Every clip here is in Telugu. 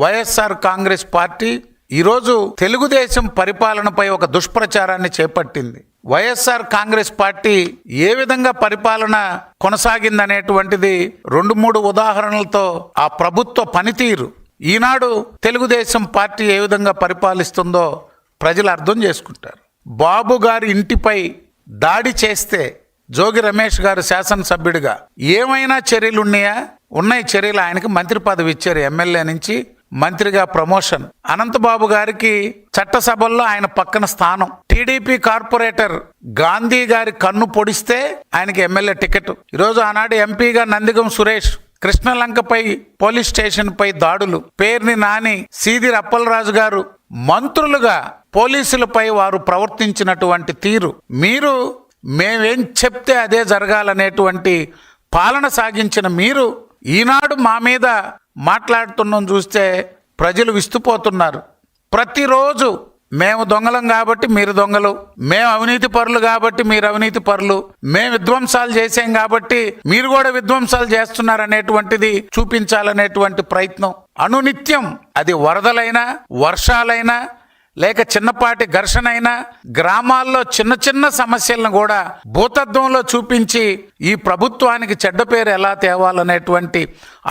వైఎస్ఆర్ కాంగ్రెస్ పార్టీ ఈరోజు తెలుగుదేశం పరిపాలనపై ఒక దుష్ప్రచారాన్ని చేపట్టింది. వైఎస్ఆర్ కాంగ్రెస్ పార్టీ ఏ విధంగా పరిపాలన కొనసాగిందనేటువంటిది 2-3 ఉదాహరణలతో ఆ ప్రభుత్వ పనితీరు, ఈనాడు తెలుగుదేశం పార్టీ ఏ విధంగా పరిపాలిస్తుందో ప్రజలు అర్థం చేసుకుంటారు. బాబు గారి ఇంటిపై దాడి చేస్తే జోగి రమేష్ గారు శాసనసభ్యుడిగా ఏమైనా చర్యలు ఉన్నాయా? ఉన్నాయి చర్యలు. ఆయనకి మంత్రి పదవి ఇచ్చారు, ఎమ్మెల్యే నుంచి మంత్రిగా ప్రమోషన్. అనంతబాబు గారికి చట్టసభల్లో ఆయన పక్కన స్థానం. టీడీపీ కార్పొరేటర్ గాంధీ గారి కన్ను పొడిస్తే ఆయనకి ఎమ్మెల్యే టికెట్. ఈరోజు ఆనాడు ఎంపీగా నందిగం సురేష్ కృష్ణలంకపై పోలీస్ స్టేషన్ పై దాడులు, పేర్ని నాని, సీదిరి అప్పలరాజు గారు మంత్రులుగా పోలీసులపై వారు ప్రవర్తించినటువంటి తీరు, మీరు మేమేం చెప్తే అదే జరగాలనేటువంటి పాలన సాగించిన మీరు ఈనాడు మా మీద మాట్లాడుతున్నాం చూస్తే ప్రజలు విస్తుపోతున్నారు. ప్రతిరోజు మేము దొంగలం కాబట్టి మీరు దొంగలు, మేము అవినీతి పరులు కాబట్టి మీరు అవినీతి పరులు, మేము విధ్వంసాలు చేసాం కాబట్టి మీరు కూడా విధ్వంసాలు చేస్తున్నారనేటువంటిది చూపించాలనేటువంటి ప్రయత్నం అనునిత్యం. అది వరదలైనా, వర్షాలైనా, లేక చిన్నపాటి ఘర్షణ అయినా, గ్రామాల్లో చిన్న చిన్న సమస్యలను కూడా భూతత్వంలో చూపించి ఈ ప్రభుత్వానికి చెడ్డ పేరు ఎలా తేవాలనేటువంటి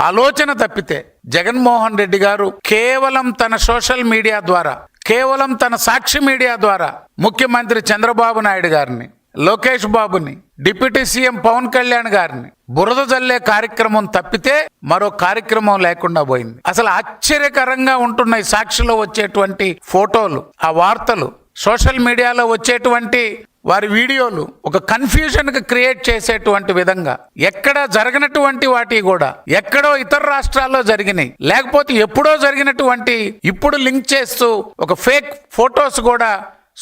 ఆలోచన తప్పితే జగన్మోహన్ రెడ్డి గారు కేవలం తన సోషల్ మీడియా ద్వారా, కేవలం తన సాక్షి మీడియా ద్వారా ముఖ్యమంత్రి చంద్రబాబు నాయుడు గారిని, లోకేష్ బాబుని, డిప్యూటీ సీఎం పవన్ కళ్యాణ్ గారిని బురద జల్లే కార్యక్రమం తప్పితే మరో కార్యక్రమం లేకుండా పోయింది. అసలు ఆశ్చర్యకరంగా ఉంటున్నాయి సాక్షిలో వచ్చేటువంటి ఫోటోలు, ఆ వార్తలు, సోషల్ మీడియాలో వచ్చేటువంటి వారి వీడియోలు ఒక కన్ఫ్యూజన్ కి క్రియేట్ చేసేటువంటి విధంగా, ఎక్కడ జరగనటువంటి వాటి కూడా ఎక్కడో ఇతర రాష్ట్రాల్లో జరిగినాయి, లేకపోతే ఎప్పుడో జరిగినటువంటి ఇప్పుడు లింక్ చేస్తూ ఒక ఫేక్ ఫోటోస్ కూడా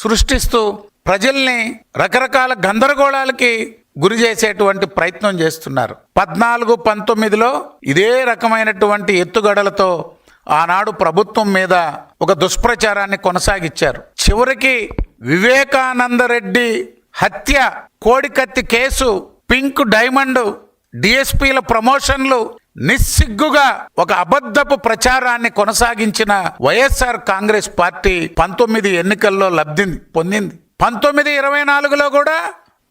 సృష్టిస్తూ ప్రజల్ని రకరకాల గందరగోళాలకి గురి చేసేటువంటి ప్రయత్నం చేస్తున్నారు. 14-19లో ఇదే రకమైనటువంటి ఎత్తుగడలతో ఆనాడు ప్రభుత్వం మీద ఒక దుష్ప్రచారాన్ని కొనసాగించారు. చివరికి వివేకానందరెడ్డి హత్య, కోడికత్తి కేసు, పింక్ డైమండ్, డిఎస్పీల ప్రమోషన్లు, నిస్సిగ్గుగా ఒక అబద్ధపు ప్రచారాన్ని కొనసాగించిన వైఎస్ఆర్ కాంగ్రెస్ పార్టీ 19 ఎన్నికల్లో లబ్ధి పొందింది. 19-24లో కూడా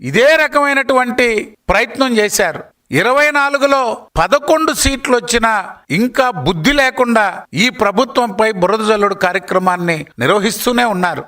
ఇదే రకమైనటువంటి ప్రయత్నం చేశారు. 24లో 11 సీట్లు వచ్చినా ఇంకా బుద్ధి లేకుండా ఈ ప్రభుత్వంపై బురద జల్లుడు కార్యక్రమాన్ని నిర్వహిస్తూనే ఉన్నారు.